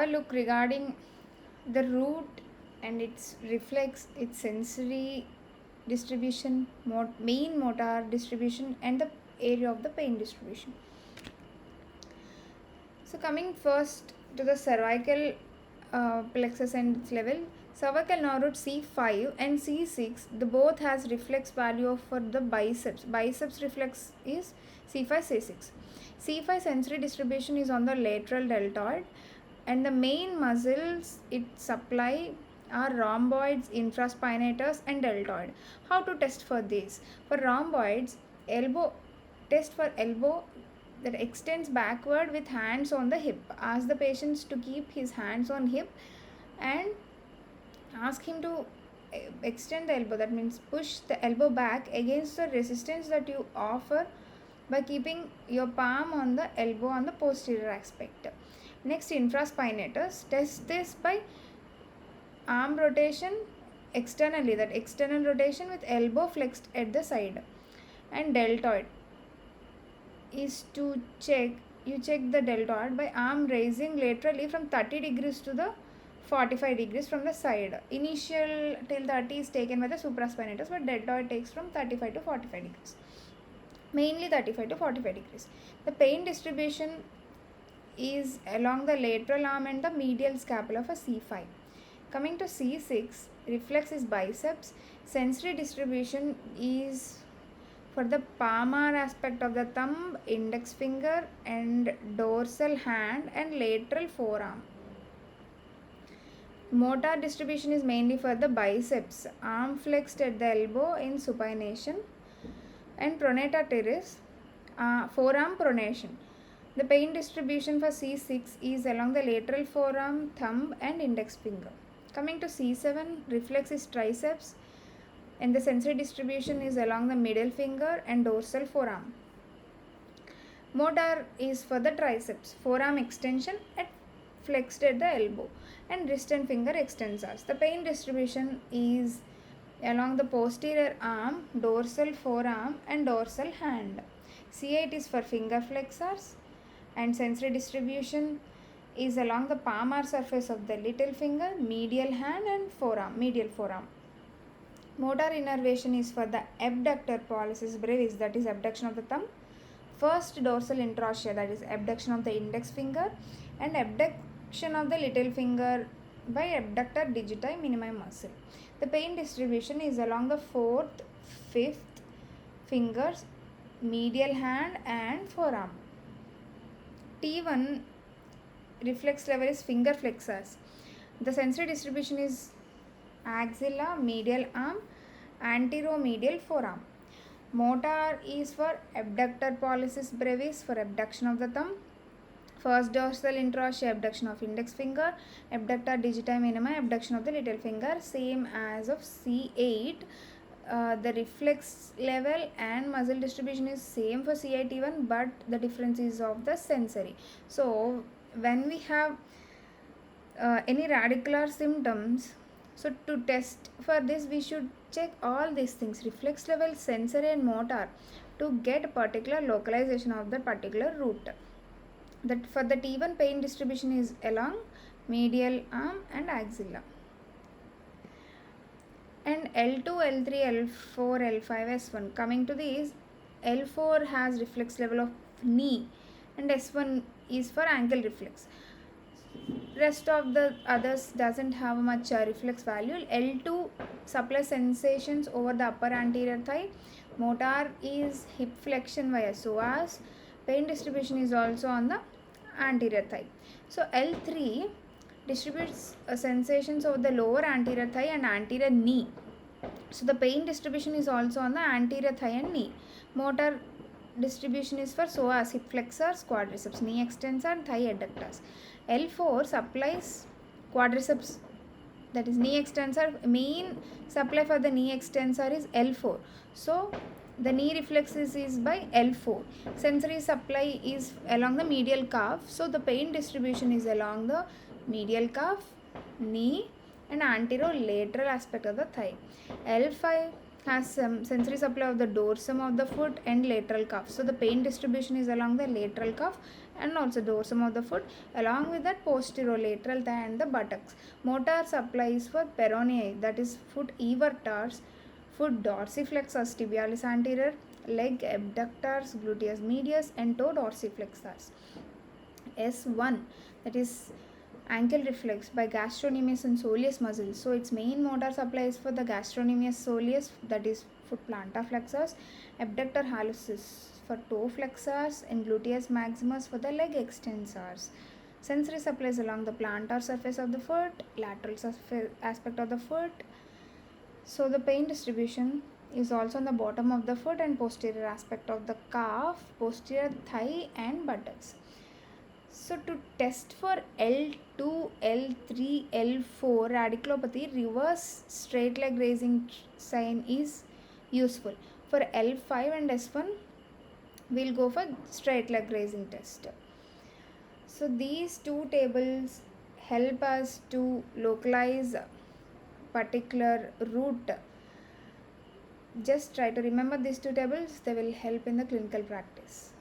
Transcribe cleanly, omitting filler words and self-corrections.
have a look regarding the root and its reflex, its sensory distribution, main motor distribution, and the area of the pain distribution. So coming first to the cervical plexus and its level, cervical nerve root C5 and C6, the both has reflex value for the biceps. Biceps reflex is C5, C6. C5 sensory distribution is on the lateral deltoid, and the main muscles it supply are rhomboids, infraspinatus, and deltoid. How to test for this? For rhomboids, elbow test for elbow that extends backward with hands on the hip. Ask the patients to keep his hands on hip and ask him to extend the elbow. That means push the elbow back against the resistance that you offer by keeping your palm on the elbow on the posterior aspect. Next, infraspinatus. Test this by arm rotation externally, that external rotation with elbow flexed at the side. And deltoid is to check the deltoid by arm raising laterally from 30 degrees to the 45 degrees from the side. Initial till 30 is taken by the supraspinatus, but deltoid takes from 35 to 45 degrees. Mainly 35 to 45 degrees. The pain distribution is along the lateral arm and the medial scapula for C5. Coming to C6, reflex is biceps. Sensory distribution is for the palmar aspect of the thumb, index finger, and dorsal hand and lateral forearm. Motor distribution is mainly for the biceps, arm flexed at the elbow in supination, and pronata teres, forearm pronation. The pain distribution for C6 is along the lateral forearm, thumb, and index finger. Coming to C7, reflex is triceps, and the sensory distribution is along the middle finger and dorsal forearm. Motor is for the triceps, forearm extension at flexed at the elbow, and wrist and finger extensors. The pain distribution is along the posterior arm, dorsal forearm, and dorsal hand. C8 is for finger flexors, and sensory distribution is along the palmar surface of the little finger, medial hand, and forearm, medial forearm. Motor innervation is for the abductor pollicis brevis, that is abduction of the thumb, first dorsal interossea, that is abduction of the index finger, and abduction of the little finger by abductor digiti minimi muscle. The pain distribution is along the fourth, fifth fingers, medial hand, and forearm. T1 reflex level is finger flexors. The sensory distribution is axilla, medial arm, anteromedial forearm. Motor is for abductor pollicis brevis for abduction of the thumb, first dorsal interossea abduction of index finger, abductor digiti minimi abduction of the little finger, same as of C8. The reflex level and muscle distribution is same for CIT1, but the difference is of the sensory. So when we have any radicular symptoms, so to test for this we should check all these things, reflex level, sensory, and motor, to get a particular localization of the particular root. That for the T1 pain distribution is along medial arm and axilla. And L2, L3, L4, L5, S1. Coming to these, L4 has reflex level of knee, and S1 is for ankle reflex. Rest of the others doesn't have much reflex value. L2 supplies sensations over the upper anterior thigh. Motor is hip flexion via psoas. Pain distribution is also on the anterior thigh. So L3 distributes sensations over the lower anterior thigh and anterior knee. So the pain distribution is also on the anterior thigh and knee. Motor distribution is for psoas, hip flexors, quadriceps, knee extensor, and thigh adductors. L4 supplies quadriceps, that is knee extensor. Main supply for the knee extensor is L4. So the knee reflexes is by L4. Sensory supply is along the medial calf. So the pain distribution is along the medial calf, knee, and anterolateral aspect of the thigh. L5 has some sensory supply of the dorsum of the foot and lateral calf. So the pain distribution is along the lateral calf and also dorsum of the foot. Along with that, posterolateral thigh and the buttocks. Motor supplies for peroneal, that is foot evertars, foot dorsiflexors tibialis anterior, leg abductors, gluteus medius, and toe dorsiflexors. S1, that is ankle reflex by gastrocnemius and soleus muscles. So its main motor supply is for the gastrocnemius soleus, that is foot plantar flexors, abductor hallucis for toe flexors, and gluteus maximus for the leg extensors. Sensory supplies along the plantar surface of the foot, lateral aspect of the foot. So the pain distribution is also on the bottom of the foot and posterior aspect of the calf, posterior thigh and buttocks. So to test for L2, L3, L4 radiculopathy, reverse straight leg raising sign is useful. For L5 and S1, we'll go for straight leg raising test. So these two tables help us to localize particular root. Just try to remember these two tables, they will help in the clinical practice.